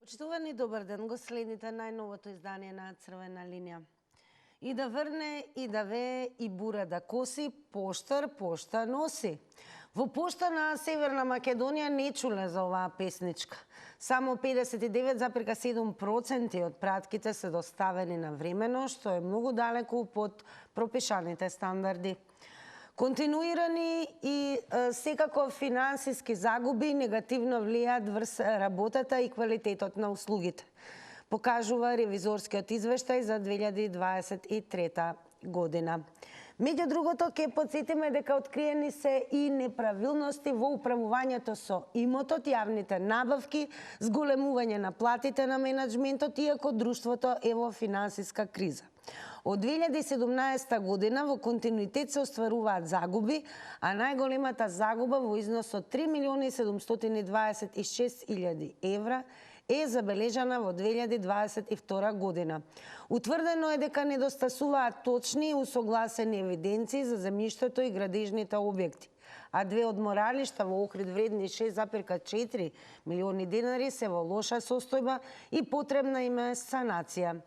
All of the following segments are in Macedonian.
Почитувани, добар ден, го следите најновото издание на Црвена линија. И да врне, и да вее, и бура да коси, поштар пошта носи. Во пошта на Северна Македонија не чуле за оваа песничка. Само 59,7% од пратките се доставени навремено, што е многу далеку под пропишаните стандарди. Континуирани и секако финансиски загуби негативно влијаат врз работата и квалитетот на услугите, покажува ревизорскиот извештај за 2023 година. Меѓу другото, ке подсетиме дека откриени се и неправилности во управувањето со имотот, јавните набавки, зголемување на платите на менаџментот, иако друштвото е во финансиска криза. Од 2017 година во континуитет се остваруваат загуби, а најголемата загуба во износ од 3.726.000 евра е забележана во 2022 година. Утврдено е дека недостасуваат точни и усогласени евиденции за земјиштето и градежните објекти, а две од моралишта во Охрид вредни 6,4 милиони денари се во лоша состојба и потребна им е санација.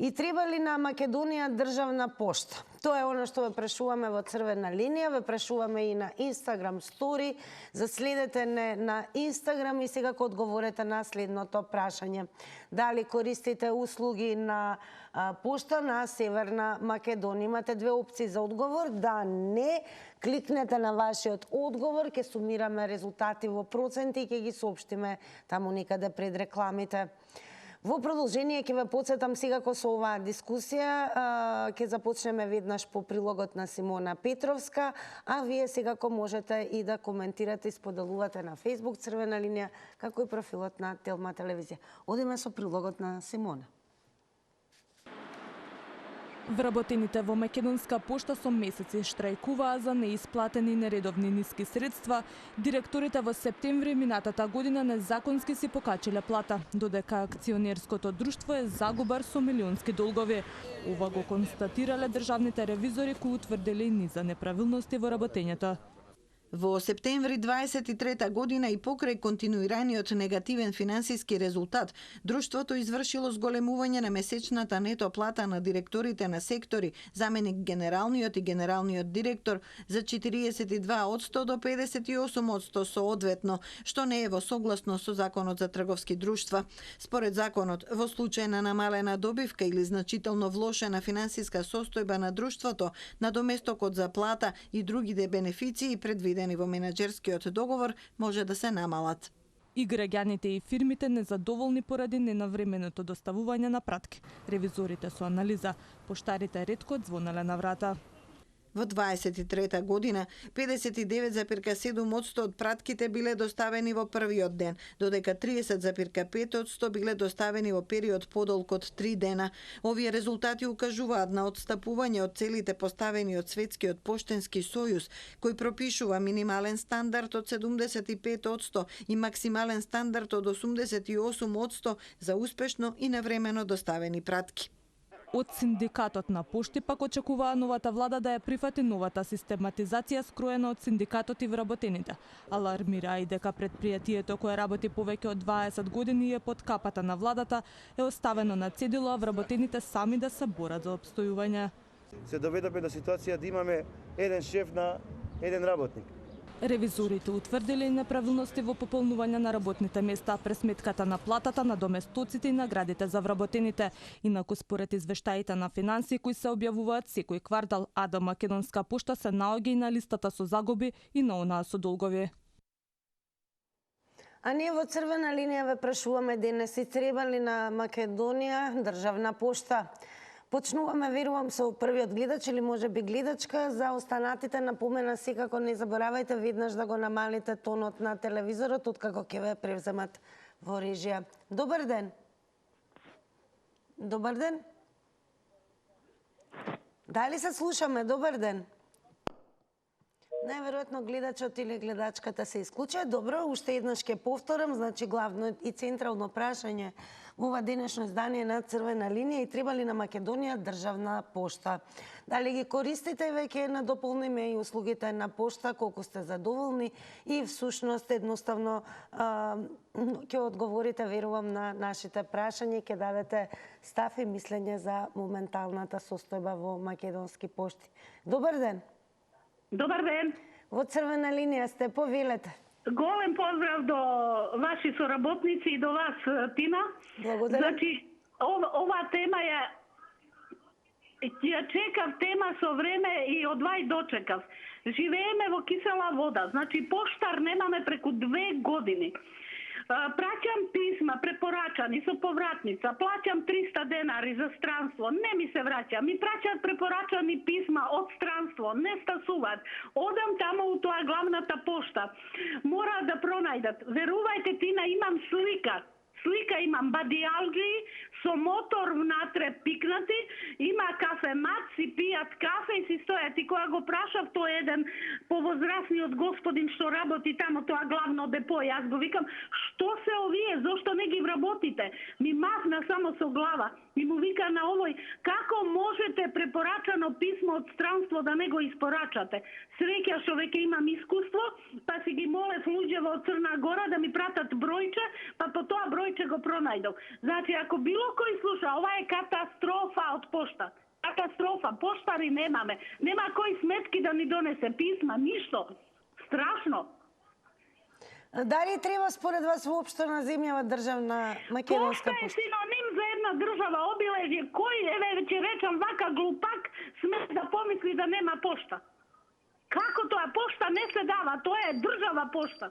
И треба ли на Македонија државна пошта? Тоа е оно што ве прашуваме во Црвена линија, ве прашуваме и на Инстаграм стори. Заследете не на Инстаграм и секако одговорете на следното прашање. Дали користите услуги на пошта на Северна Македонија? Имате две опции за одговор. Да, не. Кликнете на вашиот одговор, ќе сумираме резултати во проценти и ќе ги соопштиме таму некаде пред рекламите. Во продолжение ќе ве потсетам секако со оваа дискусија, ќе започнеме веднаш по прилогот на Симона Петровска, а вие секако можете и да коментирате и споделувате на Facebook Црвена линија, како и профилот на Телма телевизија. Одиме со прилогот на Симона. Вработените во Македонска пошта со месеци штрајкуваа за неисплатени нередовни ниски средства. Директорите во септември минатата година незаконски си покачиле плата, додека акционерското друштво е загубар со милионски долгови. Ова го констатирале државните ревизори кои утврдили низа неправилности во работењето. Во септември 23 година и покрај континуираниот негативен финансиски резултат, друштвото извршило зголемување на месечната нето плата на директорите на сектори, заменик генералниот и генералниот директор за 42% до 58% соодветно, што не е во согласно со Законот за трговски друштва. Според законот, во случај на намалена добивка или значително влошена финансиска состојба на друштвото, надоместокот за плата и другите бенефиции предвидени во менаџерскиот договор може да се намалат. И граѓаните и фирмите незадоволни поради ненавременото доставување на пратки. Ревизорите со анализа, поштарите ретко звонеле на врата. Во 23 година 59,7% од пратките биле доставени во првиот ден, додека 30,5% биле доставени во период подолг од 3 дена. Овие резултати укажуваат на отстапување од целите поставени од Светскиот поштенски сојуз, кој пропишува минимален стандард од 75% и максимален стандард од 88% за успешно и навремено доставени пратки. Од синдикатот на пошти пак очекуваа новата влада да ја прифати новата систематизација скроена од синдикатот и вработените. Алармираа и дека предпријатието кое работи повеќе од 20 години е под капата на владата е оставено на цедило, а вработените сами да се борат за опстојување. Се доведоме до ситуација да имаме еден шеф на еден работник. Ревизорите утврдили неправилности во пополнување на работните места, пресметката на платата на доместоците и наградите за вработените. Инаку според извештаите на финансии кои се објавуваат секој квартал, АД Македонска пошта се наоѓа и на листата со загуби и на онаа со долгови. А ние во Црвена линија ве прашуваме денес и треба ли на Македонија државна пошта? Почнуваме, верувам, со првиот гледач или може би гледачка. За останатите напомена секако не заборавајте веднаш да го намалите тонот на телевизорот откако ќе ве превземат во режија. Добар ден. Добар ден. Дали се слушаме? Добар ден. Најверојатно гледачот или гледачката се исклучува. Добро, уште еднаш ќе повторам, значи главно и централно прашање во ова денешно издание на Црвена линија и треба ли на Македонија државна пошта. Дали ги користите веќе на дополниме и услугите на пошта, колку сте задоволни и всушност едноставно ќе одговорите, верувам, на нашите прашања и ќе дадете став и мислење за моменталната состојба во македонски пошти. Добар ден. Добар ден. Во Црвена линија сте, повелете. Голем поздрав до ваши соработници и до вас, Тина. Благодарам. Значи, ова тема ја чекав тема со време и одвај дочекав. Живееме во кисела вода, значи поштар немаме преку 2 години. Праќам писма препорачани со повратница, плаќам 300 денари за странство, не ми се враќа. Ми праќаат препорачани писма од странство, не стасуваат. Одам тамо у тоа главната пошта. Мораат да пронајдат. Верувајте, Тина, имам слика. Слика имам бадијалджи со мотор внатре пикнати, има кафемат, си пијат кафе и си стојат. И кога го прашав тој еден повозрасниот господин што работи тамо, тоа главно депо, јас го викам, што се овие, зошто не ги вработите? Ми махна само со глава и му вика на овој, како можете препорачано писмо од странство да не го испорачате? Среќа што веќе имам искуство, па си ги молев луѓе во Црна Гора да ми пратат бројче, па по тоа бројче го пронајдов. Значи, ако било кој слуша, ова е катастрофа од пошта. Катастрофа, поштари немаме. Нема кој сметки да ни донесе писма, ништо. Страшно. Дали треба според вас воопшто на земјава државна македонска Пошта е пошта? синоним за една држава, обилежје. Кој, еве, ќе речам, вака глупак сме да помисли да нема пошта? Како тоа? Пошта не се дава, тоа е држава пошта.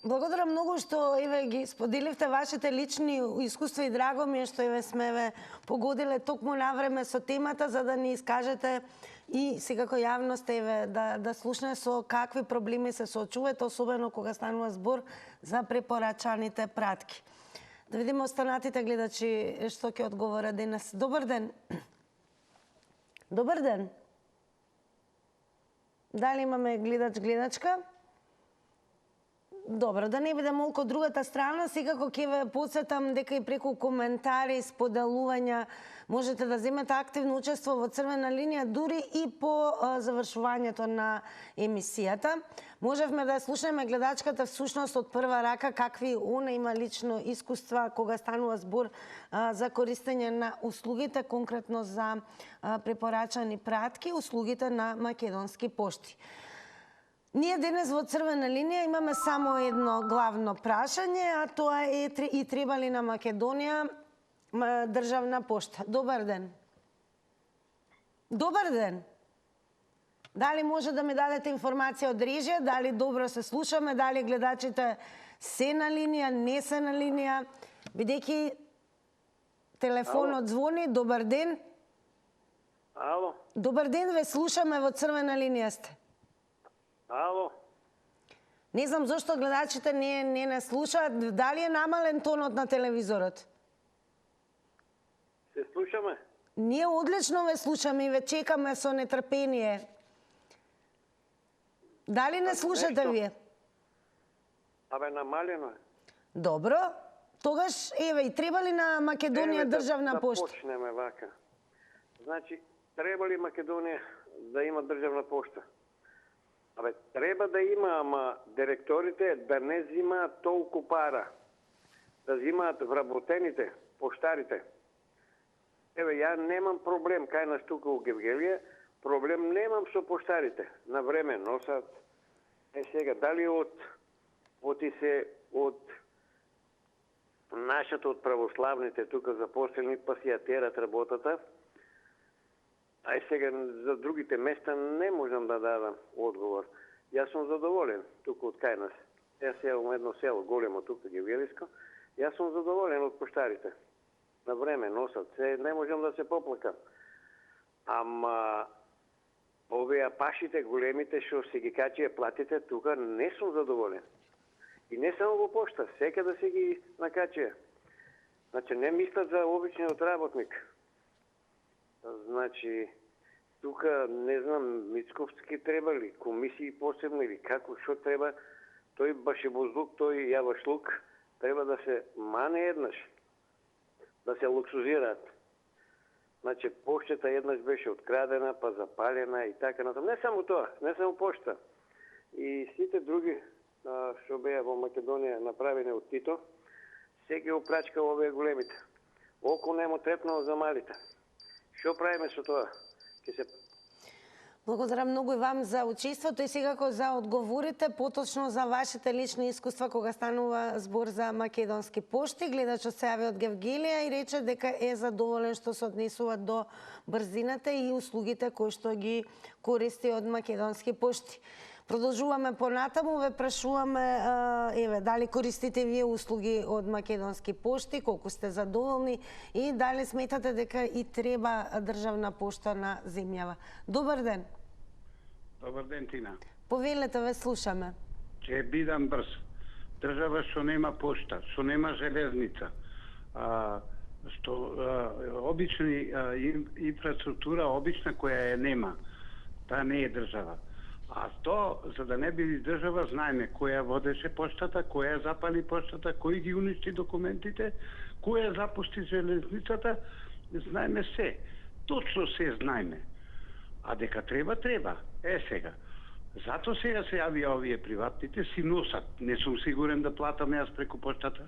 Благодарам многу што еве ги споделивте вашите лични искуства и драго ми е што еве сме ве погодиле токму на време со темата за да ни искажете и секако јавност еве да слушне со какви проблеми се соочувате, особено кога станува збор за препорачаните пратки. Да видиме останатите гледачи што ќе одговорат денес. Добар ден. Добар ден. Дали имаме гледачка? Добро, да не биде молку од другата страна, секако ќе ве подсетам дека и преку коментари, споделувања можете да земете активно учество во Црвена линија, дури и по завршувањето на емисијата. Можевме да слушнеме гледачката всушност од прва рака какви она има лично искуства кога станува збор за користење на услугите, конкретно за препорачани пратки, услугите на македонски пошти. Ние денес во Црвена линија имаме само едно главно прашање, а тоа е и треба ли на Македонија државна пошта. Добар ден. Добар ден. Дали може да ми дадете информација од режија, дали добро се слушаме, дали гледачите се на линија, не се на линија, бидејќи телефонот звони. Добар ден. Ало. Добар ден, ве слушаме, во Црвена линија сте. Ало. Не знам зошто гледачите не слушаат. Дали е намален тонот на телевизорот? Се слушаме? Ние одлично ве слушаме и ве чекаме со нетрпение. Дали не слушате нешто. вие? Абе, намалено е. Добро. Тогаш, еве, и треба ли на Македонија државна пошта? Да почнеме вака. Значи, треба ли Македонија да има државна пошта? Абе, треба да има, ама директорите да не взимаат толку пара. Да взимаат вработените, поштарите. Еве, ја немам проблем, кај нас тука у Гевгелија, проблем немам со поштарите. На време носат. Сега, дали оти се од нашата, од православните тука запослени, па си ја терат работата. Ај сега за другите места не можам да дадам одговор. Јас сум задоволен тука од кај нас. Јас сеам едно село големо тука Гевгелиско. Јас сум задоволен од поштарите. На време носат се, не можам да се поплакам. Ама овие пашите големите што се ги качија платите тука не сум задоволен. И не само во пошта, сека да се ги накачија. Значи не мислат за обичниот работник. Значи, тука, не знам, Мицковски треба ли, комисии посебно или како, што треба, тој башебозлук, тој јавашлук, треба да се мане еднаш, да се луксузираат. Значи, поштата еднаш беше открадена, па запалена и така натаму. Не само тоа, не само пошта. И сите други, што беа во Македонија направени од Тито, се ги опрачка овие големите. Око немо трепнало за малите. Што правиме со тоа? Ке се... Благодарам многу и вам за учеството и секако за одговорите, поточно за вашите лични искуства кога станува збор за македонски пошти. Гледачот се јави од Гевгелија и рече дека е задоволен што се однесува до брзината и услугите кои што ги користи од македонски пошти. Продолжуваме понатаму, ве прашуваме еве дали користите вие услуги од македонски пошти, колку сте задоволни и дали сметате дека и треба државна пошта на земјава. Добар ден. Добар ден, Тина. Повелете, ве слушаме. Ќе бидам брз. Држава што нема пошта, што нема железница, што обични инфраструктура обична која нема, таа не е држава. А то, за да не биде држава, знаеме која водеше поштата, која запали поштата, кој ги уништи документите, која запусти железницата, знаеме се. Точно се знаеме. А дека треба, треба. Сега. Зато сега се јавија овие приватните, си носат. Не сум сигурен да платам јас преку поштата.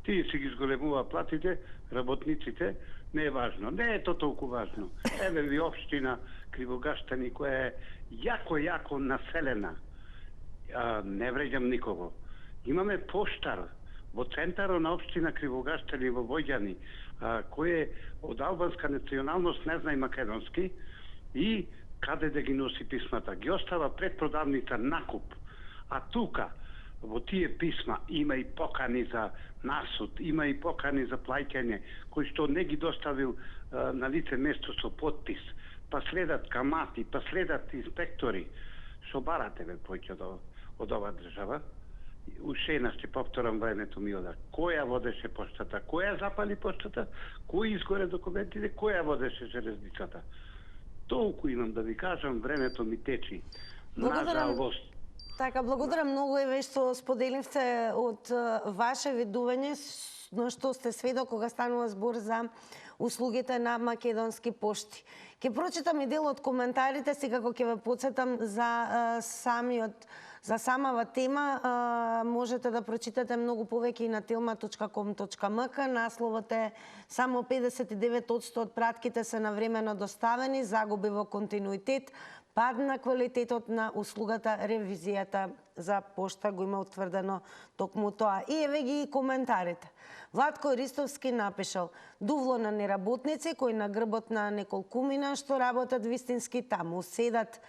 Тие си ги зголемува платите, работниците, не е важно. Не е то толку важно. Еве ви општина Кривогаштани, која е јако населена. Не вреđам никого. Имаме поштар во центарот на општина Кривогаштани во Војани, кој е од албанска националност, не знае македонски, и каде да ги носи писмата. Ги остава пред продавница накуп. А тука, во тие писма, има и покани за насуд, има и покани за плаќање, кои што не ги доставил на лице место со подпис. Па следат камати, па следат инспектори. Што барате ве поќе од ова држава? Уште една ще повторам, времето ми ода. Која водеше поштата? Која запали поштата? Кој изгоре документите? Која водеше железницата? Толку имам да ви кажам, времето ми течи. Нажалост. Така, благодарам многу еве што споделивте од ваше видување на што сте сведок кога станува збор за услугите на македонски пошти. Ќе прочитам и дел од коментарите, секако ќе ве потсетам за самава тема. Можете да прочитате многу повеќе и на telma.com.mk. Насловот е само 59% од пратките се навремено доставени, загуби во континуитет, пад на квалитетот на услугата, ревизијата за пошта го има утврдено токму тоа. И еве ги и коментарите. Владко Ристовски напишал: дувло на неработници кои на грбот на неколкумина што работат вистински таму, седат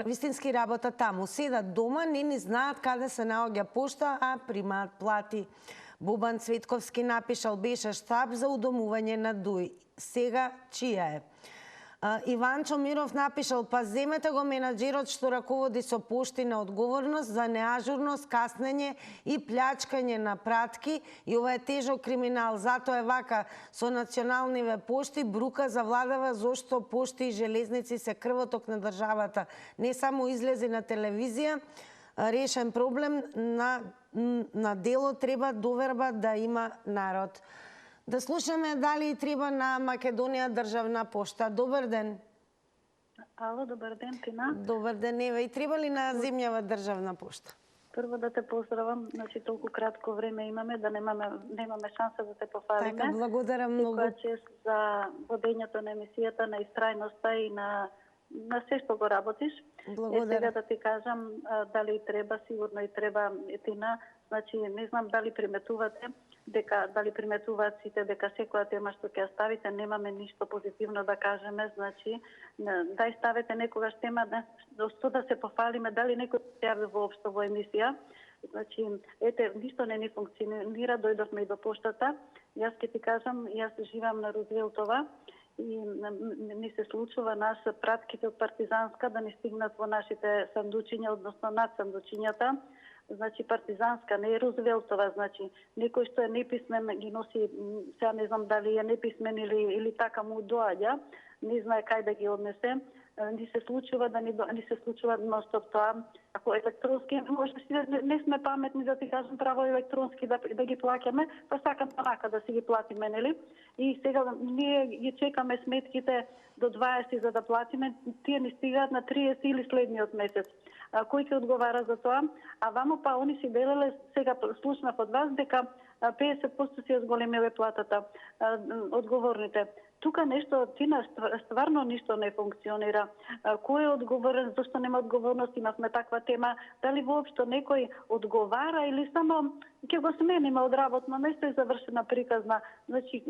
вистински работат таму, седат дома, не ни знаат каде се наоѓа пошта, а примаат плати. Бобан Цветковски напишал: беше штаб за удомување на Дуј, сега чија е? Иванчо Миров напишал: па земете го менаџерот што раководи со пошти на одговорност за неажурност, каснење и плјачкање на пратки, и ова е тежок криминал. Затоа е вака, со националниве пошти брука завладава зошто пошти и железници се крвоток на државата. Не само излези на телевизија, решен проблем на дело, треба доверба да има народ. Да слушаме дали треба на Македонија државна пошта. Добар ден. Ало, добар ден, Тина. Добар ден, Ева. И треба ли на земјава државна пошта? Прво да те поздравам, значи толку кратко време имаме да немаме шанса да те пофалиме. Така, благодарам многу. Секоја чест за водењето на емисијата, на истрајноста и на се што го работиш. Благодарам. Сега да ти кажам дали треба, сигурно и треба, Тина. Значи, не знам дали приметувате сите дека секоја тема што ќе ставите немаме ништо позитивно да кажеме, значи дај ставете некогаш тема што да се пофалиме, дали некој се јави воопшто во емисија. Значи, ете, ништо не ни функционира, дојдовме и до поштата. Јас ќе ти кажам, јас живеам на Рузвелтова и ни се случува нас пратките од Партизанска да ни стигнат во нашите сандучиња, односно над сандучињата. значи партизанска, не е Рузвелтова, значи некој што е неписмен ги носи, сега не знам дали е неписмен или така му доаѓа, не знае кај да ги однесе. Ни се случува ни се случува ностоп тоа. Ако електронски, може не сме паметни да ти кажем право електронски да ги плаќаме, па сакам така да си ги платиме, нели? И сега ние ги чекаме сметките до 20 за да платиме, тие ни стигаат на 30 или следниот месец. Кој ќе одговара за тоа? А вамо па они си велеле, сега слушнав од вас дека 50% си зголемиле платата одговорните. Тука нешто, Тина, стварно ништо не функционира. Кој е одговорен, зашто нема одговорност, имавме таква тема, дали воопшто некој одговара или само ќе го смениме од работно место и завршена приказна. Значи,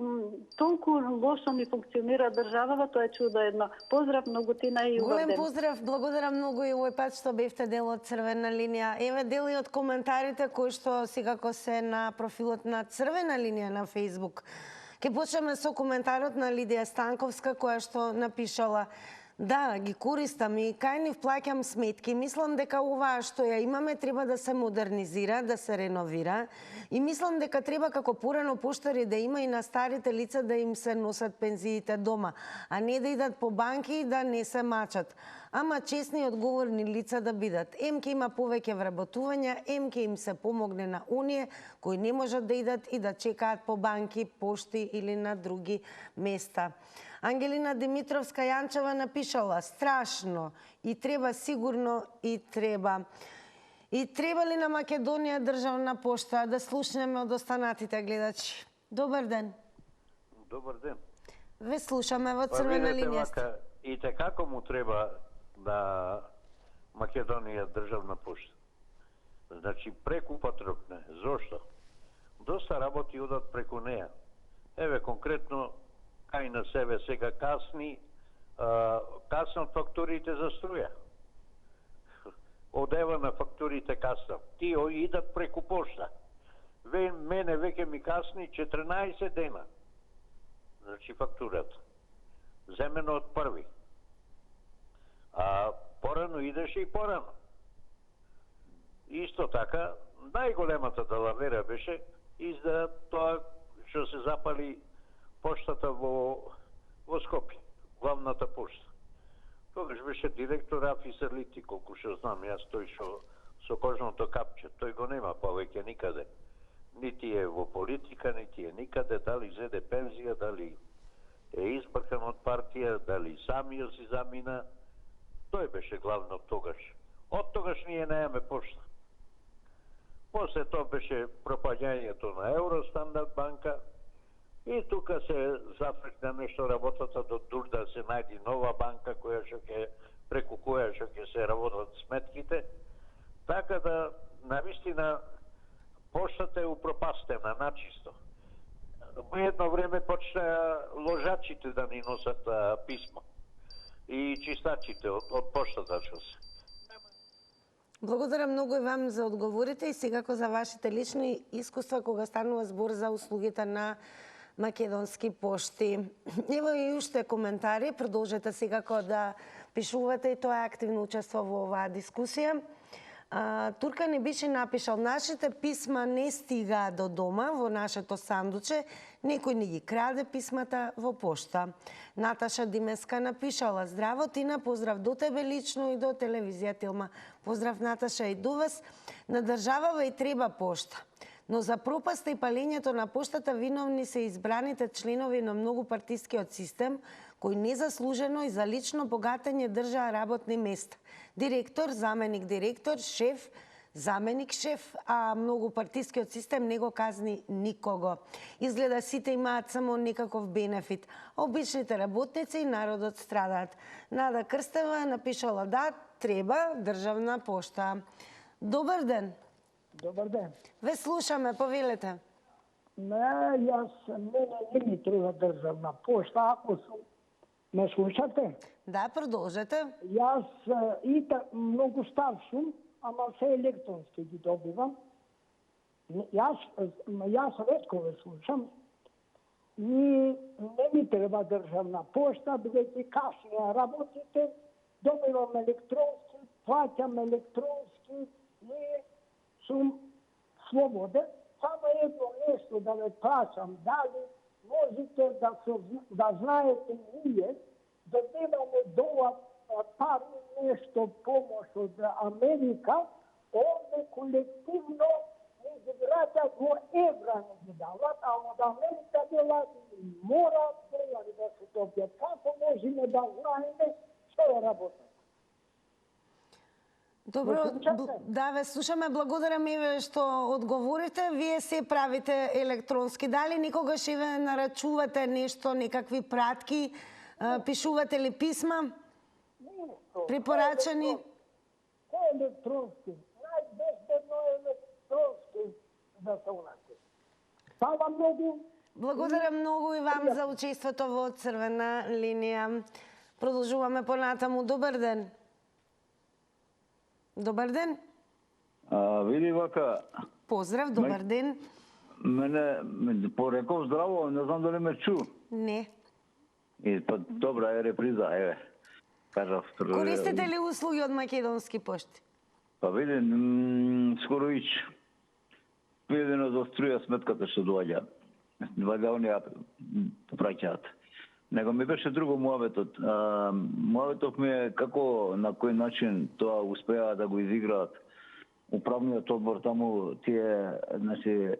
толку лошо ни функционира државава, тоа е чудо едно. Поздрав многу, Тина, и убав Голем ден. поздрав, благодарам многу и овој пат што бевте дел од Црвена линија. Еве дели од коментарите кои што секако се на профилот на Црвена линија на Facebook. Ке почнеме со коментарот на Лидија Станковска, која што напишала: да, ги користам и кај нив плаќам сметки. Мислам дека оваа што ја имаме треба да се модернизира, да се реновира. И мислам дека треба како порано поштари да има и на старите лица да им се носат пензиите дома, а не да идат по банки и да не се мачат. Ама честни и одговорни лица да бидат. Ем ке има повеќе вработувања, ем ке им се помогне на оние кои не можат да идат и да чекаат по банки, пошти или на други места. Ангелина Димитровска Јанчева напишала: страшно и треба сигурно и треба. И треба ли на Македонија државна пошта? Да слушнеме од останатите гледачи. Добар ден. Добар ден. Ве слушаме во Црвена линија. И како му треба на Македонија државна пошта? Значи преку патрокне. Зошто? Доста работи одат преку неа. Еве конкретно кај на себе сега каснат фактурите за струја. Одева на фактурите каснат. Тие идат преку пошта. Мене веќе ми касни 14 дена. Значи фактурата. Земено од први. А порано идеше и порано. Исто така, најголемата далавера беше изда тоа што се запали поштата во Скопје, главната пошта. Тогаш беше директор Рафи Серлити, колку што знам јас, тој што со кожното капче, тој го нема повеќе никаде. Нити е во политика, нити е никаде, дали зеде пензија, дали е избркан од партија, дали самиот си замина. Тој беше главно тогаш. Од тогаш ние немаме пошта. После тоа беше пропаѓањето на Евростандард банка и тука се зафркна нешто работата до дур да се најди нова банка преку која што ќе се работат сметките. Така да, навистина, поштата е упропастена начисто. Во едно време почна ложачите да ни носат писма и чистачите од поштата што се. Благодарам многу и вам за одговорите и секако за вашите лични искуства кога станува збор за услугите на Македонски пошти. Ево и уште коментари, продолжете секако да пишувате и тоа е активно учество во оваа дискусија. Турка не беше напишал: нашите писма не стигаат до дома во нашето сандуче, некој ни ги краде писмата во пошта. Наташа Димеска напишала: здраво Тина, поздрав до тебе лично и до телевизија Тилма. Поздрав Наташа и до вас. На државава и треба пошта. Но за пропаста и палењето на поштата виновни се избраните членови на многупартискиот систем, кои незаслужено и за лично богатење држаа работни места. Директор, заменик директор, шеф, заменик шеф, а многупартискиот систем не го казни никого. Изгледа сите имаат само некаков бенефит. Обичните работници и народот страдаат. Нада Крстева напишала: да, треба државна пошта. Добар ден. Добар ден. Ве слушаме, повелете. Мене не ми треба државна пошта, ако ме слушате? Да, продолжете. Јас и многу стар сум, ама се електронски ги добивам. Јас ретко ве слушам и не ми треба државна пошта, бидејќи каснија работите, добивам електронски, плаќам електронски и сум слободен, само едно нешто да ве прашам, дали можете да знаете ние, да немаме доа пари нешто помош од Америка, овде колективно не ги враќат во евра не ги дават, а од Америка дела мора долари да се добијат. Како можеме да знаеме што е работа? Добро, да ве слушаме, благодарам и што одговорите. Вие се правите електронски. Дали никогаш и ве нарачувате нешто, некакви пратки, пишувате ли писма? Препорачани? Кој е електронски? Најбезбедно е електронски да се унаки. Фала многу. Благодарам многу и вам за учеството во Црвена линија. Продолжуваме понатаму. Добар ден. Добар ден. Види вака. Поздрав, добар ден. Мене пореков здраво, не знам дали ме чу. Не. Па добра е реприза, еве. Кажав. Користите ли услуги од Македонски пошти? Па види, скоро ич. Предено за струја сметката што доаѓа. Ваljda они ја праќаат. Него ми беше друго муаветот. Муаветот ми е како, на кој начин тоа успеа да го изиграат управниот одбор таму, тие, значи,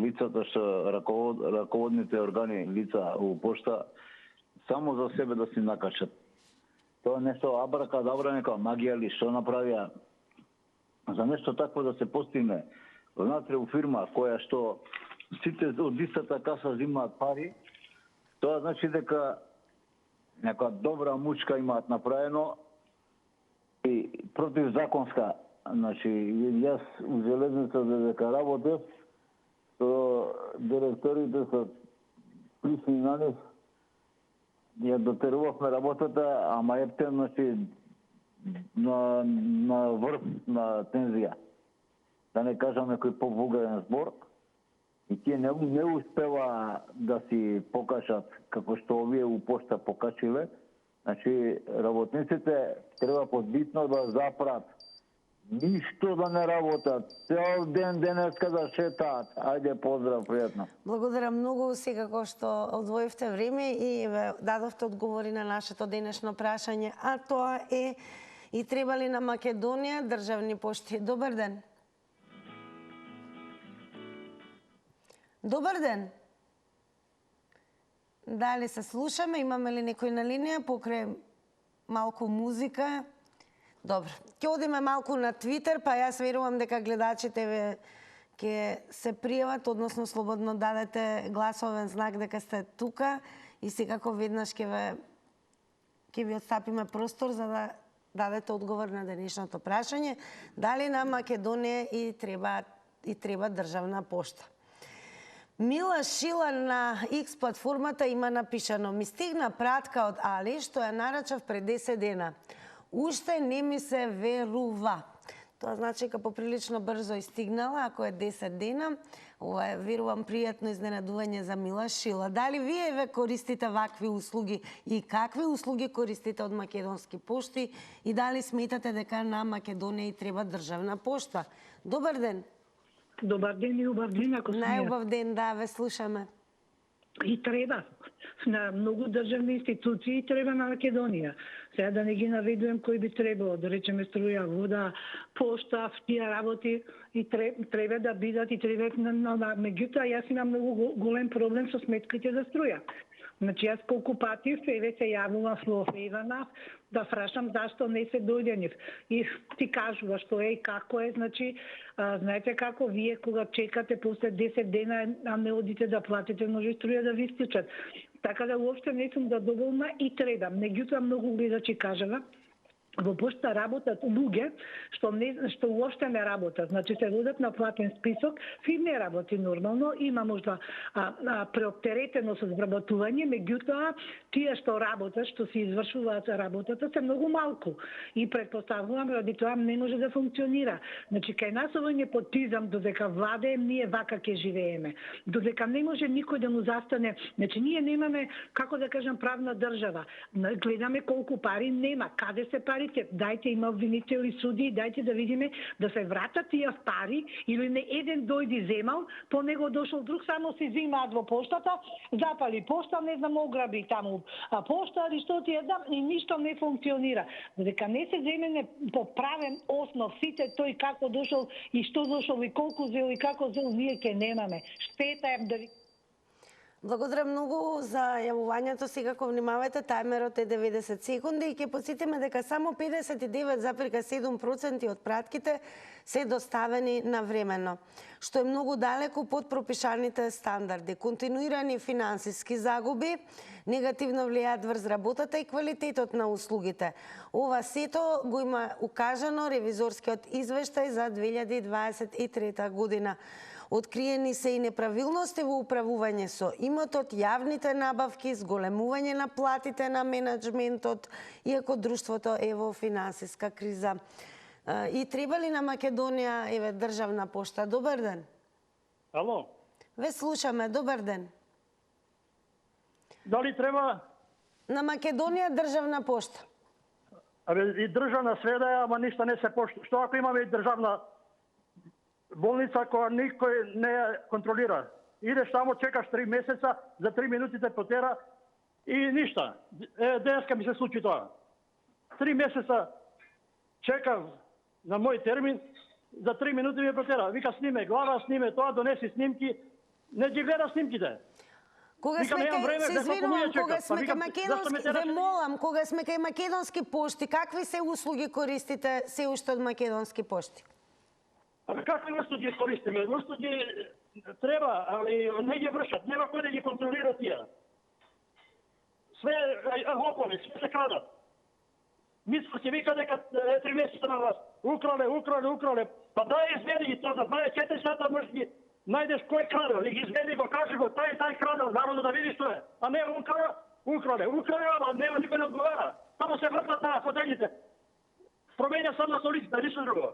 лицата што раководните органи, лица у пошта, само за себе да си накачат. Тоа нешто абракадабра, нека магија ли, што направија, за нешто такво да се постигне внатре у фирма која што сите од истата каса земаат пари, тоа значи дека некоја добра мучка имаат направено и противзаконска. Значи, јас у железница дека работев, со директорите со присни на нив, ја дотерувавме работата, ама ептен, значи, на врв на тензија. Да не кажам некој повулгарен збор. И тие не успева да си покажат како што овие у пошта покачиле. Значи, работниците треба подбитно да запрат. Ништо да не работат. Цел ден денеска да шетаат. Ајде, поздрав, пријатно. Благодарам многу секако што одвоивте време и дадовте одговори на нашето денешно прашање. А тоа е и треба ли на Македонија државни пошти? Добар ден. Добар ден. Дали се слушаме? Имаме ли некој на линија? Покрај малку музика. Добро. Ќе одиме малку на Твитер, па јас верувам дека гледачите ќе се пријават, односно слободно дадете гласовен знак дека сте тука и секако веднаш ќе ви отстапиме простор за да дадете одговор на денешното прашање. Дали на Македонија и треба државна пошта? Мила Шила на X платформата има напишано: ми стигна пратка од Али што ја нарачав пред 10 дена. Уште не ми се верува. Тоа значи дека поприлично брзо истигнала, ако е 10 дена. Ова е, верувам, пријатно изненадување за Мила Шила. Дали вие ве користите вакви услуги и какви услуги користите од Македонски пошти и дали сметате дека на Македонија и треба државна пошта? Добар ден. Добар ден и убав ден, ако смеја. Најубав ден, да, ве слушаме. И треба. На многу државни институции треба на Македонија. Сега да не ги наведувам кои би требало, да речеме струја, вода, пошта, тие работи и треба да бидат и треба меѓутоа јас имам многу голем проблем со сметките за струја. Значи јас колку пати се јавувам во Иванов да прашам зашто не се дојде нив. И ти кажува што е и како е, значи знаете како вие кога чекате после 10 дена, а не одите да платите, може струја да ви исклучат. Така да уопште не сум задоволна и треба. Меѓутоа многу гледачи кажава во пошта работат луѓе што уопште не работат. Значи се водат на платен список, фирм не работи нормално, има можда преоптеретено со вработување, меѓутоа тие што работат, што се извршуваат работата се многу малку. И претпоставувам ради тоа не може да функционира. Значи кај нас овој непотизам додека владеем, ние вака ќе живееме. Додека не може никој да му застане, значи ние немаме, како да кажам, правна држава. Гледаме колку пари нема, каде се пари парите, дајте има обвинители суди, дајте да видиме да се вратат тие пари или не еден дојди земал, по него дошол друг, само си зимаат во поштата, запали пошта, не знам, ограби таму поштари, што ти е дам, и ништо не функционира. Додека не се земене по правен основ, сите тој како дошол и што дошол и колку зел и како зел, ние ќе немаме. Штета е да ви... Благодарам многу за јавувањето. Секако внимавајте, тајмерот е 90 секунди и ќе потсетиме дека само 59,7% од пратките се доставени навремено, што е многу далеку под пропишаните стандарди. Континуирани финансиски загуби негативно влијаат врз работата и квалитетот на услугите. Ова сето го има укажано ревизорскиот извештај за 2023 година. Откриени се и неправилности во управување со имотот, јавните набавки, зголемување на платите на менеджментот, иако друштвото е во финансиска криза. И треба ли на Македонија, еве, државна пошта? Добар ден. Ало? Ве слушаме, добар ден. Дали треба? На Македонија државна пошта. Абе, и државна сведа е, ама ништо не се пошта. Што ако имаме и државна болница која никој не ја контролира? Идеш таму, чекаш 3 месеца, за 3 минути те потера и ништа. Денеска ми се случи тоа. 3 месеца чекав на мој термин, за 3 минути ми потера. Вика, сниме глава, сниме тоа, донеси снимки. Не ги гледа снимките. Кога сме кај македонски, ве молам, кога сме кај македонски пошти, какви се услуги користите се уште од македонски пошти? Абе, какви услуги користиме? Услуги треба, али не ги вршат. Нема кој да ги контролира тие. Све лопови, све се крадат. Мисло се вика дека 3 месеца на вас. Украле. Па дај изведи ги тоа, 24 сата можеш ги најдеш кој крадел, и ги изведи го, кажи го, тај крадел, народно да види што е. А не украле, ама нема никој не одговара. Само се вртат на фотелите. Променја само столиците, ништо друго.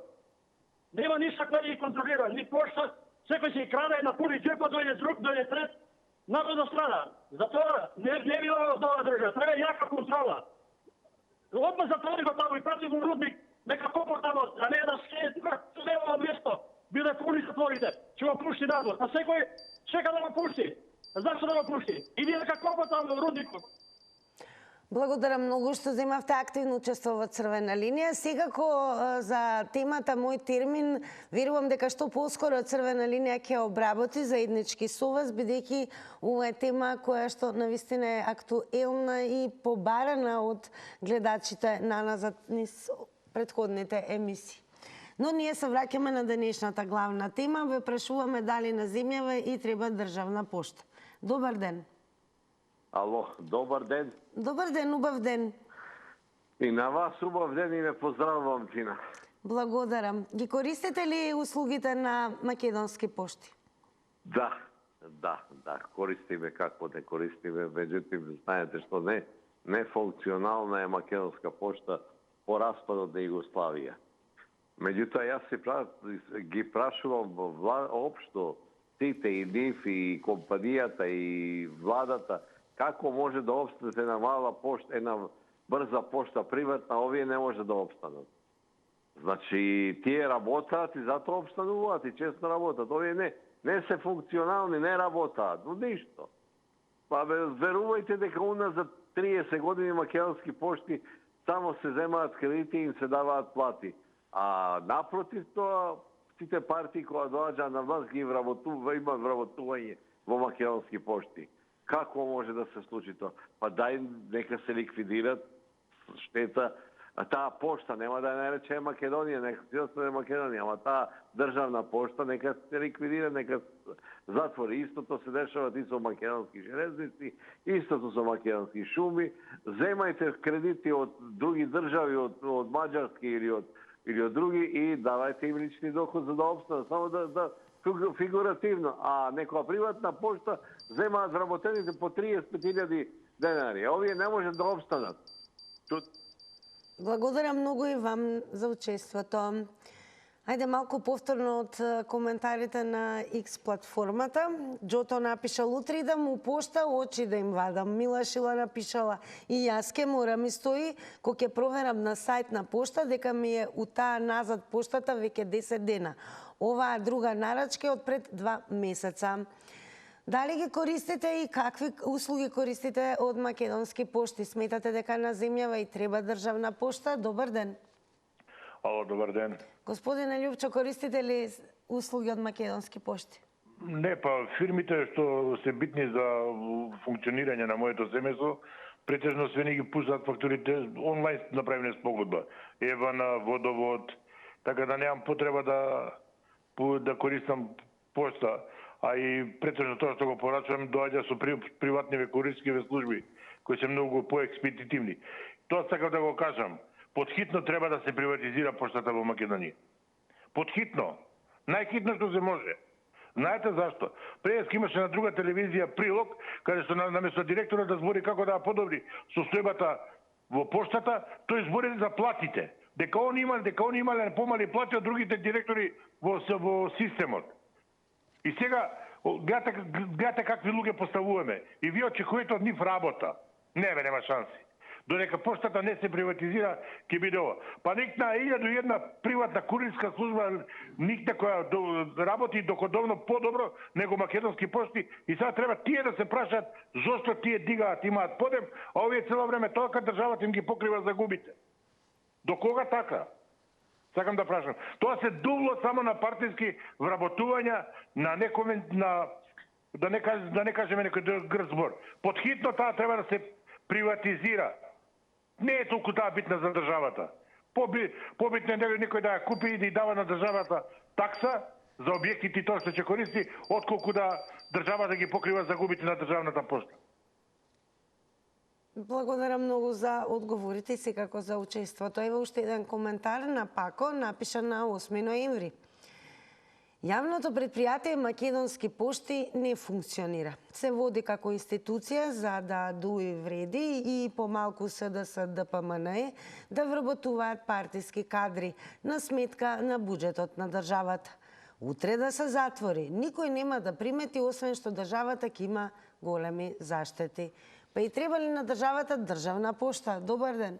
Нема ништо кој да ги контролира, ни пошта, секој се краде на пули джепа, дојде друг, дојде трет, народно страда. Затоа не би ова држава, треба јака контрола. Одма затвори го таму и прати го рудник, нека копа таму, а не да се нема место. Биле пуни затворите, ќе го пушти надвор. А секој чека да го пушти. Зашто да го пушти? Иди нека копа таму рудникот. Благодарам многу што земавте активно учество во Црвена линија. Секако за темата мој термин, верувам дека што поскоро Црвена линија ќе обработи заеднички со вас, бидејќи ова е тема која што навистина е актуелна и побарана од гледачите наназад низ претходните емисии. Но ние се враќаме на денешната главна тема. Ве прашуваме дали на земјава и треба државна пошта. Добар ден. Ало, добар ден. Добар ден, убав ден. И на вас убав ден и ме поздравувам, Тина. Благодарам. Ги користите ли услугите на македонски пошти? Да, користиме, како не користиме, меѓутоа знаете што не функционална е македонска пошта по распадот на Југославија. Меѓутоа, јас ги прашувам општо сите и НИФ и компанијата и владата, како може да опстане една мала пошта, една брза пошта приватна, овие не може да опстанат. Значи, тие работаат и затоа опстануваат и честно работат. Овие не се функционални, не работаат, но ништо. Па верувајте дека уна за 30 години македонски пошти само се земаат кредити и им се даваат плати. А напротив тоа, сите партии кои доаѓаат на власт ги имаат вработување во македонски пошти. Како може да се случи тоа? Па дај нека се ликвидират штета. Таа пошта нема да ја нарече Македонија, нека си остане Македонија, ама таа државна пошта нека се ликвидира, нека затвори. Истото се дешава и со македонски железници, истото со македонски шуми. Земајте кредити од други држави, од Маđarски или од други и давајте им лични доход за да обстанат, само да фигуративно. А некоја приватна пошта земаат вработените по 35.000 денари. Овие не може да обстанат. Благодарам многу и вам за учеството. Ајде малку повторно од коментарите на X платформата. Джото напишал утре идам у пошта, очи да им вадам. Мила Шила напишала и јас ке морам и стои, кога ќе проверам на сајт на пошта, дека ми е утаа назад поштата веќе 10 дена. Оваа друга нарачка од пред 2 месеца. Дали ги користите и какви услуги користите од македонски пошти? Сметате дека на земјава и треба државна пошта? Добар ден. Ало, добар ден. Господине Љупчо, користите ли услуги од македонски пошти? Не, па фирмите што се битни за функционирање на моето семејство, претежно све не ги пуштаат фактурите, онлайн направиме спогодба. Евана, водовод, така да немам потреба да користам пошта, а и претежно тоа што го порачувам доаѓа со приватниве користкиве служби, кои се многу поекспедитивни. Тоа сакам да го кажам. Подхитно треба да се приватизира поштата во Македонија. Подхитно. Најхитно што се може. Знаете зашто? Преска имаше на друга телевизија прилог, каде што наместо директорот да збори како да подобри состојбата во поштата, тој збори за платите. Дека они имале помали плати од другите директори во системот. И сега, гледате какви луѓе поставуваме. И вие очекувате од нив работа. Нема шанси. Додека поштата не се приватизира, ќе биде ова. Па никна 1001 приватна курирска служба, никна која работи докодовно подобро него македонски пошти, и сега треба тие да се прашаат зошто тие дигаат, имаат подем, а овие цело време тоа кога државата им ги покрива загубите. До кога така? Сакам да прашам. Тоа се дувло само на партиски вработувања, на некој, да не кажеме некој грд збор. Подхитно таа треба да се приватизира. Не е толку таа битна за државата. Побитно е некој да ја купи и да ја дава на државата такса за објектите и тоа што ќе користи, отколку да државата ги покрива загубите на државната пошта. Благодарам многу за одговорите и секако за учеството. Ева уште еден коментар на Пако, напишан на 8 ноември. Јавното предпријатие Македонски пошти не функционира. Се води како институција за да дуи вреди и помалку СДС ДПМН да вработуваат партиски кадри на сметка на буџетот на државата. Утре да се затвори, никој нема да примети, освен што државата ќе има големи заштети. Па и треба ли на државата државна пошта? Добар ден.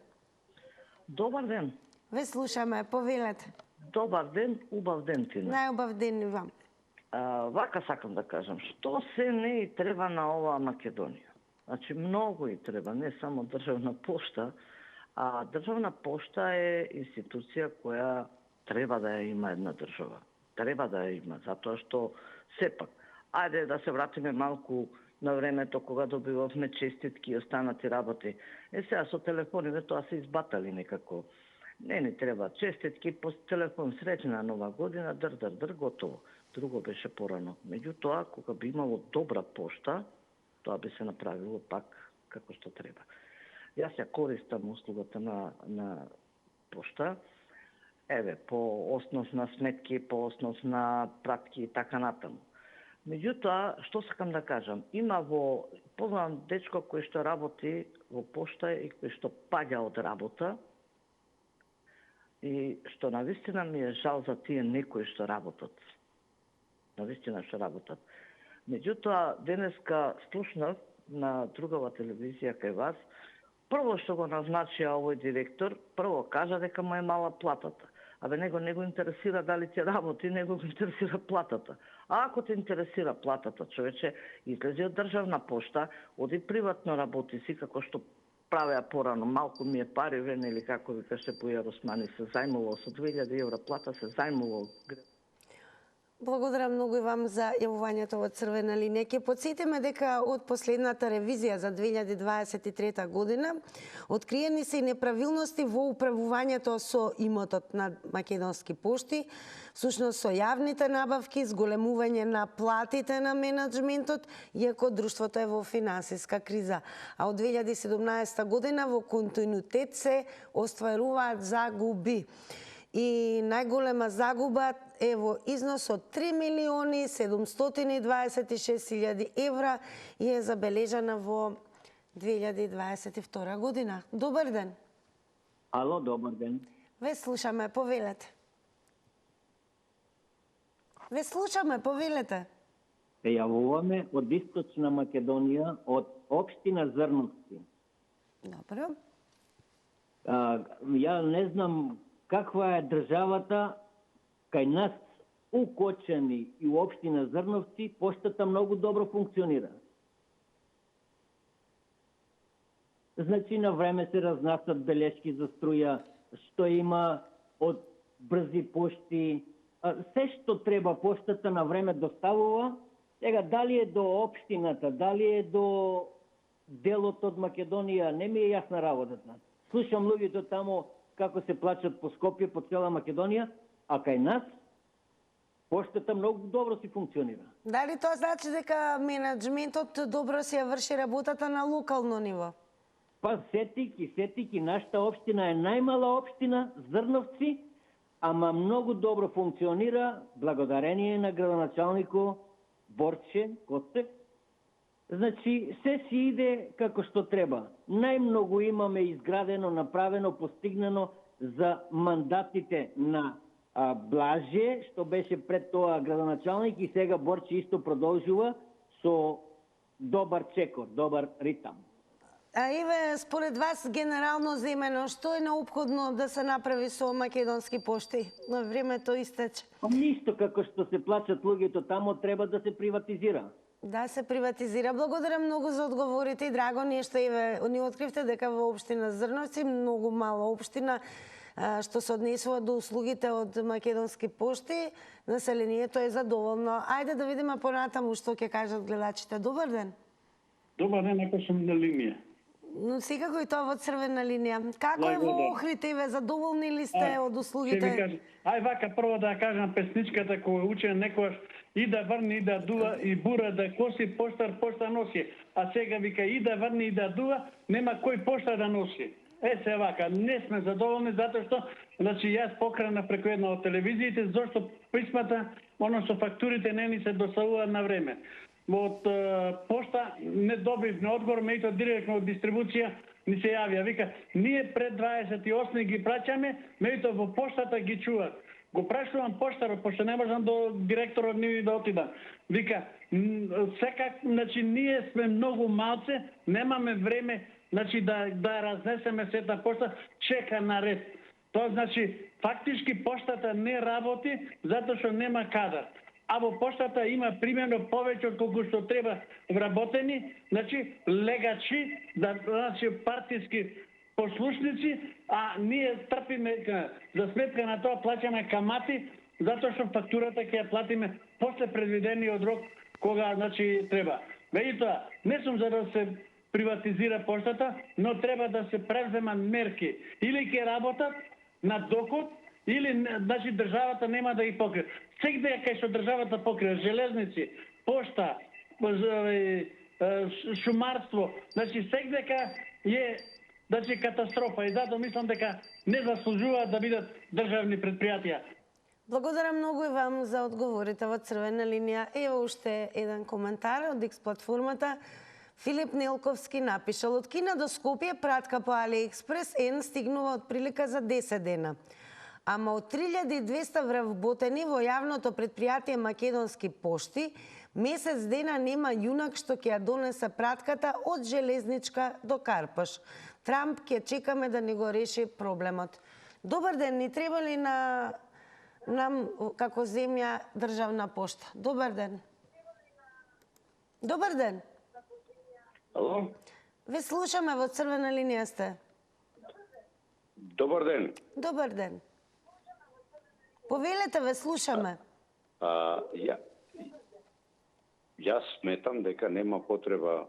Добар ден. Ве слушаме, повелете. Добар ден, убав ден ти. Најубав ден и вам. Вака сакам да кажам, што се не и треба на оваа Македонија. Значи, многу и треба, не само државна пошта, а државна пошта е институција која треба да ја има една држава. Треба да ја има, затоа што сепак, ајде да се вратиме малку на времето кога добивавме честитки и останати работи. Сега со телефоните тоа се избатали некако. Не ни треба честитки, по телефон среќна нова година, дрр, готово. Друго беше порано. Меѓутоа, кога би имало добра пошта, тоа би се направило пак како што треба. Јас ја користам услугата на пошта, по основ на сметки, по основ на пратки и така натаму. Меѓутоа, што сакам да кажам, познавам дечко кој што работи во пошта и кој што паѓа од работа, и што навистина ми е жал за тие некои што работат. Навистина што работат. Меѓутоа, денеска слушнав на другава телевизија кај вас, прво што го назначија овој директор, прво кажа дека му е мала платата. Него не го интересира дали ќе работи, него го интересира платата. А ако те интересира платата, човече, излези од државна пошта, оди приватно работи си, како што правеа порано, малку ми е пари, или како викаше Бујар Османи, се зајмувал со 2000 евра плата, се зајмувал. Благодарам многу и вам за јавувањето во Црвена линија. Ќе потсетиме дека од последната ревизија за 2023 година откриени се и неправилности во управувањето со имотот на Македонски пошти, всушност со јавните набавки, зголемување на платите на менаџментот, иако друштвото е во финансиска криза. А од 2017 година во континуитет се остваруваат загуби. И најголема загуба е во износ од 3.726.000 евра и е забележана во 2022 година. Добар ден. Ало, добар ден. Ве слушаме, повелете. Ве слушаме, повелете. Се јавуваме од Источна Македонија, од општина Зрновци. Добро. Ја не знам каква е државата кај нас у Кочани и у општина Зрновци, поштата многу добро функционира. Значи на време се разнасат белешки за струја, што има од брзи пошти, се што треба поштата на време доставува. Сега, дали е до општината, дали е до делот од Македонија, не ми е јасна работата. Слушам луѓето тамо како се плачат по Скопје, по цела Македонија, а кај нас поштата многу добро си функционира. Дали тоа значи дека менеджментот добро си ја врши работата на локално ниво? Па сетики, нашата општина е најмала општина, Зрновци, ама многу добро функционира благодарение на градоначалнико Борче Костев. Значи, се си иде како што треба. Најмногу имаме изградено, направено, постигнено за мандатите на Блаже, што беше пред тоа градоначалник, и сега Борче исто продолжува со добар чекор, добар ритам. А Иве, според вас, генерално земено, што е необходно да се направи со македонски пошти? На времето истече. Ништо, како што се плачат луѓето тамо, треба да се приватизира. Да се приватизира. Благодарам многу за одговорите и драго нешто, Иве, ни откривте дека во општина Зрновци, многу мала општина, што се однесува до услугите од македонски пошти, населението е задоволно. Ајде да видиме понатаму што ќе кажат гледачите. Добар ден. Добар ден, ако сум на линија. Но секако и тоа во црвена линија. Како е во Охрид, Иве, задоволни ли сте од услугите? Ај вака прво да кажам песничката која уче некојаш и да врни и да дува и бура да коси, поштар пошта носи. А сега вика и да врни и да дува, нема кој пошта да носи. Се вака, не сме задоволни затоа што значи јас покранав преку една од телевизиите зашто писмата, со фактурите не ни се доставуваат на време. Од пошта не добивме одговор, меѓутоа директно од дистрибуција ни се јавија. Вика, ние пред 28 ги праќаме, меѓутоа во поштата ги чуваат. Го прашувам поштарот, пошто не можам до директорот ни да отидам. Вика, секак, значи ние сме многу малце, немаме време, значи да разнесеме сета пошта, чека на ред. Тоа значи фактички поштата не работи затоа што нема кадар. А во поштата има примерно повеќе од колку што треба вработени, значи легачи, значи партиски послушници, а ние трпиме за сметка на тоа плаќаме камати, затоа што фактурата ќе ја платиме после предвидениот рок кога значи треба. Меѓутоа, не сум за да се приватизира поштата, но треба да се преземат мерки. Или ќе работат на доход, или значи државата нема да ги покрие. Сегде кај што државата покрие железници, пошта, шумарство, значи сегде е значи катастрофа и затоа мислам дека не заслужуваат да бидат државни предпријатија. Благодарам многу и вам за одговорите во црвена линија. Ево уште еден коментар од X платформата. Филип Нелковски напишал: од Кина до Скопје пратка по Алиекспрес Н стигнува од прилика за 10 дена. Ама од 3200 вработени во јавното предпријатие Македонски пошти, месец дена нема јунак што ќе ја донесе пратката од железничка до Карпаш. Трамп ќе чекаме да ни го реши проблемот. Добар ден, ни треба ли на нам како земја државна пошта? Добар ден. Добар ден. Ало? Ве слушаме, во црвена линија сте. Добар ден. Добар ден. Повелете, ве слушаме. Јас сметам дека нема потреба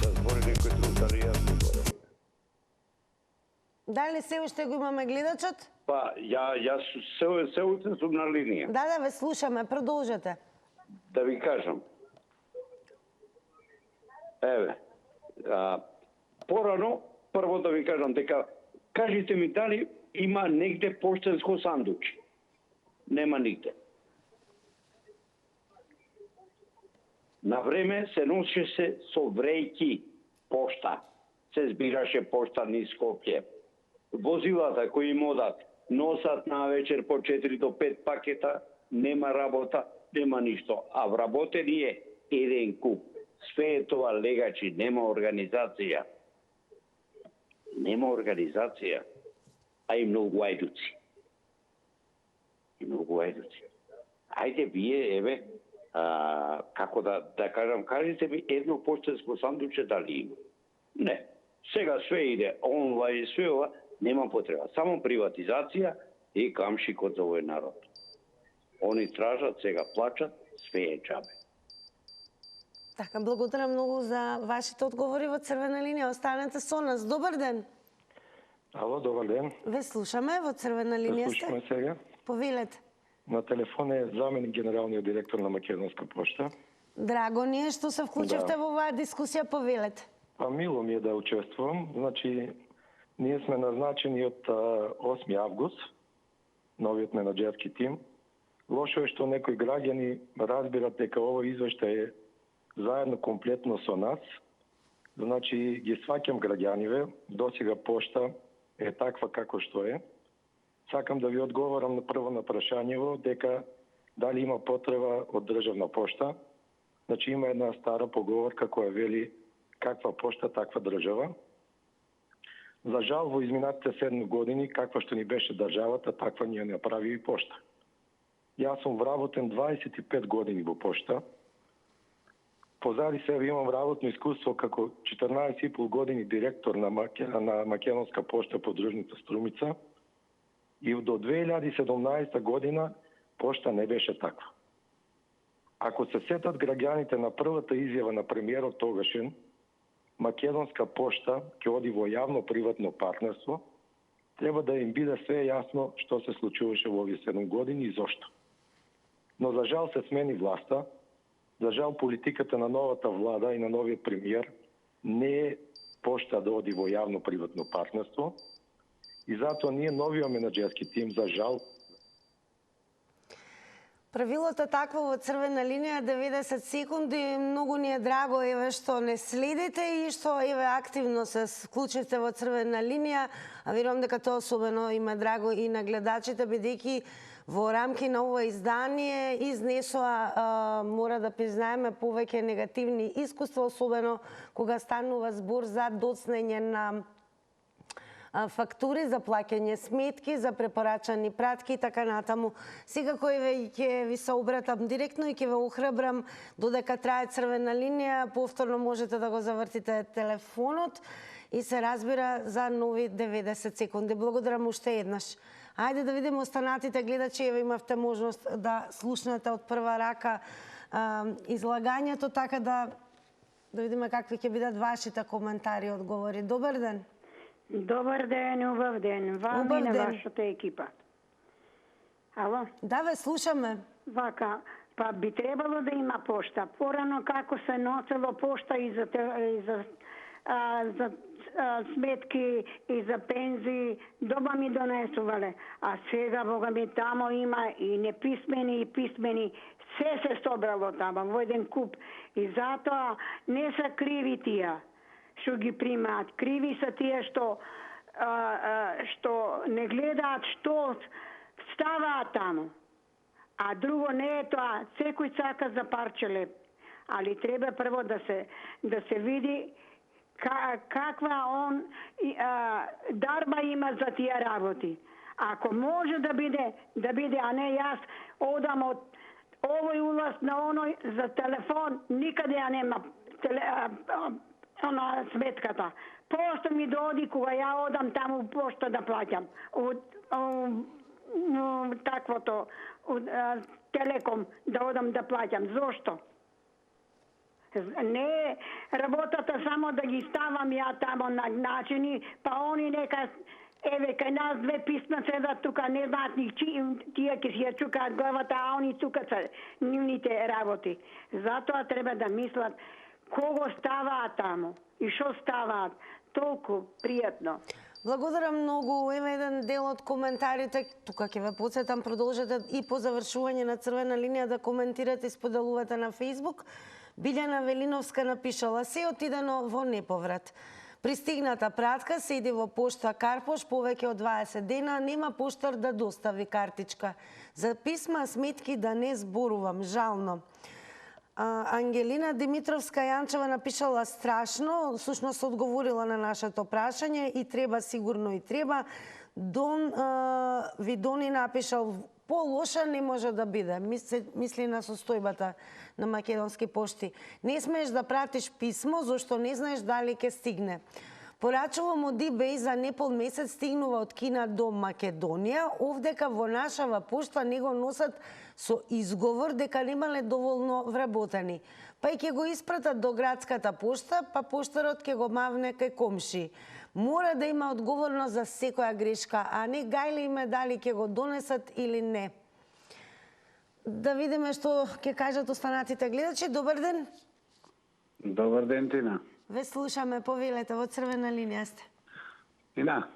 да збори некој друг, дали јас зборам. Дали се уште го имаме гледачот? Па, јас се уште сум на линија. Да, ве слушаме, продолжете. Да ви кажам. Еве, порано, прво да ви кажам дека, кажите ми дали има негде поштенско сандуче. Нема нигде. На време се носеше со врејки пошта. Се збираше пошта низ Скопје. Возилата кои им одат носат на вечер по 4 до 5 пакета, нема работа, нема ништо. А вработени е еден куп. Све е тоа легачи, нема организација. Нема организација, а и многу ајдуци. Ајде вие, еве, како да кажам, кажете ми едно поштенско сандуче дали има. Не. Сега све иде онлайн, све ова, нема потреба. Само приватизација и камшикот за овој народ. Они тражат, сега плачат, све е џабе. Така, благодарам многу за вашите одговори во Црвена линија. Останете со нас. Добар ден. Ало, добар ден. Ве слушаме, во Црвена линија сте. Слушаме сега. Повелете. На телефон е заменик генералниот директор на Македонска пошта. Драго ни е што се вклучивте во оваа дискусија, повелете. Па мило ми е да учествувам. Значи, ние сме назначени од 8 август, новиот менаџерски тим. Лошо е што некои граѓани разбират дека овој извештај е заедно комплетно со нас. Значи, ги сваќам граѓаниве, досега пошта е таква како што е. Сакам да ви одговорам на прво на прашањево дека дали има потреба од државна пошта. Значи, има една стара поговорка која вели каква пошта, таква држава. За жал, во изминатите 7 години, каква што ни беше државата, таква ни ја направи и пошта. Јас сум вработен 25 години во пошта. Позади себе имам работно искуство како 14,5 години директор на Македонска пошта подружница Струмица. И до 2017 година пошта не беше таква. Ако се сетат граѓаните на првата изјава на премиерот тогашен, Македонска пошта ќе оди во јавно-приватно партнерство, треба да им биде све јасно што се случуваше во овие 7 години и зошто. Но за жал се смени власта, за жал политиката на новата влада и на новиот премиер не е пошта да оди во јавно-приватно партнерство, и затоа ние новиот менаџерски тим, за жал... Правилото е такво во Црвена линија 90 секунди. Многу ни е драго еве што не следите и што еве активно се вклучивте во Црвена линија. А верувам дека тоа особено има драго и на гледачите, бидејќи во рамки на ова издание изнесоа, мора да признаеме, повеќе негативни искуства, особено кога станува збор за доцнење на фактури за плаќање сметки, за препорачани пратки и така натаму. Секако ќе ви се обратам директно и ќе ве охрабрам, додека трае Црвена линија, повторно можете да го завртите телефонот и се разбира за нови 90 секунди. Благодарам уште еднаш. Ајде да видиме останатите гледачи, еве имавте можност да слушнете од прва рака излагањето, така да видиме какви ќе бидат вашите коментари и одговори. Добар ден. Добар ден, убав ден. Вам и на вашата екипа. Ало? Да, ве слушаме. Вака, па би требало да има пошта. Порано како се носело пошта и за сметки и за пензии, дома ми донесувале. А сега, Бога ми, тамо има и неписмени и писмени. Се собрало тамо, во еден куп. И затоа не се криви тие што ги примаат. Криви се тие што не гледаат што ставаат тамо. А друго не е тоа, секој сака за парче леп. Али треба прво да се види каква он дарба има за тие работи. Ако може да биде, а не јас одам од овој улаз на оној за телефон, никаде ја нема на сметката. Просто ми доди кога ја одам таму пошта да плаќам. Таквото, Телеком да одам да плаќам. Зошто? Не е работата само да ги ставам ја тамо на начини, па они нека, еве, кај нас две писма седат тука, не знаат ни тие ќе си ја чукаат главата, а они цукат се нивните работи. Затоа треба да мислат кого ставаат тамо и што ставаат. Толку пријатно. Благодарам многу. Еве еден дел од коментарите. Тука ќе ве потсетам, продолжете и по завршување на Црвена линија да коментирате и споделувате на Facebook. Билјана Велиновска напишала: се отидено во неповрат. Пристигната пратка седи во пошта Карпош повеќе од 20 дена, нема поштар да достави картичка. За писма, сметки да не зборувам, жално. Ангелина Димитровска-Јанчева напишала страшно, всушност одговорила на нашето прашање и треба, сигурно и треба. Видони напишал по-лоша не може да биде. Мисли на состојбата на македонски пошти. Не смееш да пратиш писмо, зашто не знаеш дали ќе стигне. Порачувам од eBay за непол месец стигнува од Кина до Македонија, овдека во нашава пошта не го носат со изговор дека немале доволно вработени. Па и ќе го испратат до градската пошта, па поштарот ќе го мавне кај комши. Мора да има одговорност за секоја грешка, а не гајли име дали ќе го донесат или не. Да видиме што ќе кажат останатите гледачи. Добар ден. Добар ден, Тина. Ве слушаме, повелете, во црвена линија сте. Тина,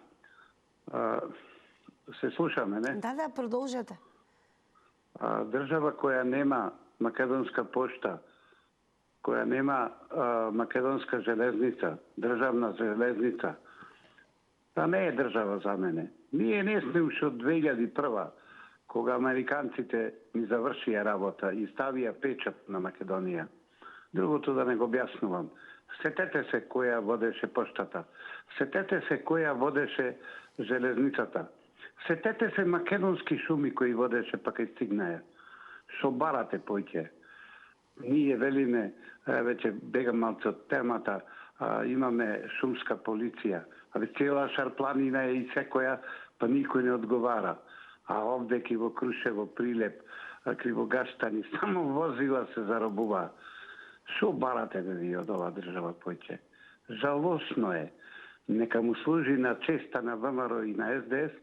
се слушаме, не? Да, продолжете. Држава која нема македонска пошта, која нема македонска железница, државна железница, та не е држава за мене. Ние не сме уште од 2001, кога американците ни завршија работа и ставија печат на Македонија. Другото да не го објаснувам. Сетете се која водеше поштата. Сетете се која водеше железницата. Сетете се македонски шуми кои водеше па кај стигнаја. Шо барате поќе. Ние велиме, веќе бегам малце од темата, имаме шумска полиција. Абе цела Шарпланина е и секоја, па никој не одговара. А овде ки во Крушево, Прилеп, Кривогаштани, само возила се заробува. Шо барате бе ви од ова држава поќе? Жалосно е. Нека му служи на честа на ВМРО и на СДС,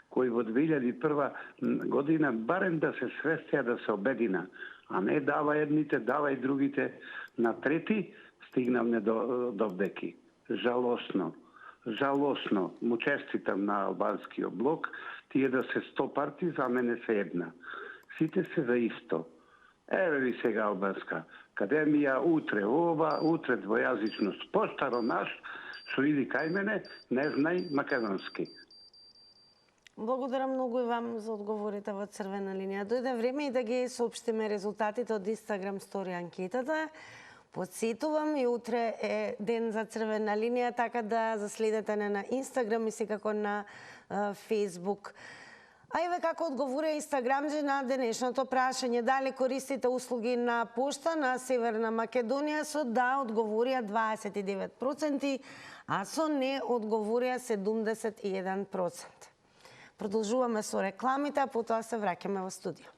кои во 2001 година барем да се свестија да се обедина, а не дава едните, дава и другите. На трети стигнавме до вдеки. Жалосно. Жалосно. Му честитам на албанскиот блок, тие да се 100 парти, за мене се една. Сите се за исто. Еве ви сега албанска академија, утре ова, утре двојазичност. Поштаро наш, што иди кај мене, не знај македонски. Благодарам многу и вам за одговорите во црвена линија. Дојде време и да ги соопштиме резултатите од Instagram стори анкетата. Подсетувам и утре е ден за црвена линија, така да заследете не на Instagram и секако на Facebook. А еве како одговорија инстаграмџи на денешното прашање. Дали користите услуги на пошта на Северна Македонија? Со да одговорија 29%, а со не одговорија 71%. Продолжуваме со рекламите, а потоа се враќаме во студио.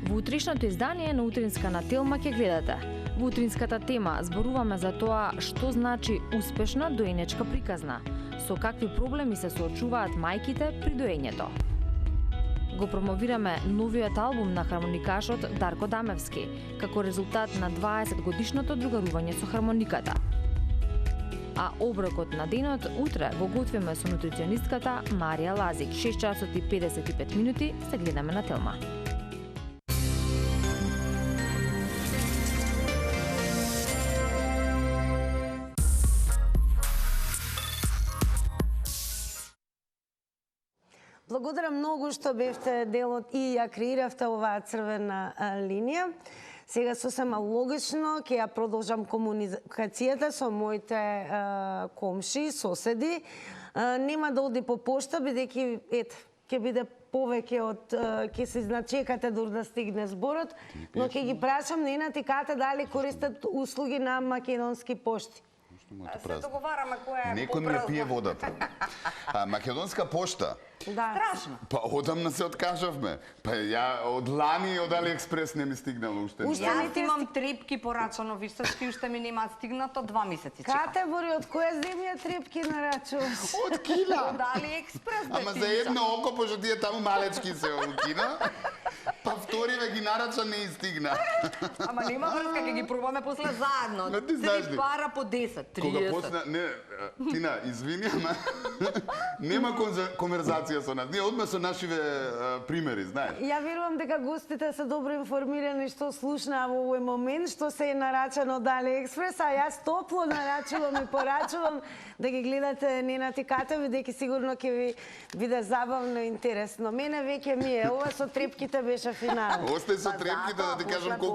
Во утришното издание на Утринска на Телма ќе гледате. Во утринската тема зборуваме за тоа што значи успешна доенечка приказна, со какви проблеми се соочуваат мајките при доењето. Го промовираме новиот албум на хармоникашот Дарко Дамевски, како резултат на 20 годишното другарување со хармониката. А оброкот на денот утре го готвиме со нутриционистката Марија Лазик. 6 часот и 55 минути се гледаме на Телма. Благодарам многу што бевте дел од и ја креиравте оваа црвена линија. Сега сосема логично ќе ја продолжам комуникацијата со моите комши, соседи. Нема да оди по пошта, бидејќи ќе биде повеќе од ќе се изначекате дур да стигне зборот, но ќе ги прашам ненати кате дали користат услуги на македонски пошти. Се договараме која е Некој ми ја пие водата. Македонска пошта. Да. Страшно. Па одамна се откажавме. Па ја од лани од Алиекспрес не ми стигнало уште. Јас имам трепки порачано висточки, уште ми нема стигнато 2 месеци чекам. Категори, од која земја трепки нарачуваш? Од Кина. Од Алиекспрес. Ама за едно око, пошто тие таму малечки се од Кина. Па вториве ги нарача не истигна. Ама нема врска, ќе ги пробаме после заедно. Но ти знаеш ли? 3 пара по 10, 30. Кога почна, не, Тина, извини, ама нема конверзација со нас. Ние одме со нашиве примери, знаеш. Ја верувам дека гостите се добро информирани што слушнаа во овој момент, што се е нарачано од AliExpress, а јас топло нарачувам и порачувам да ги гледате ненати катови, дека сигурно ќе ви биде забавно и интересно. Мене веќе ми е, ова со трепките беше финал. Остај со трепките да ти кажам колку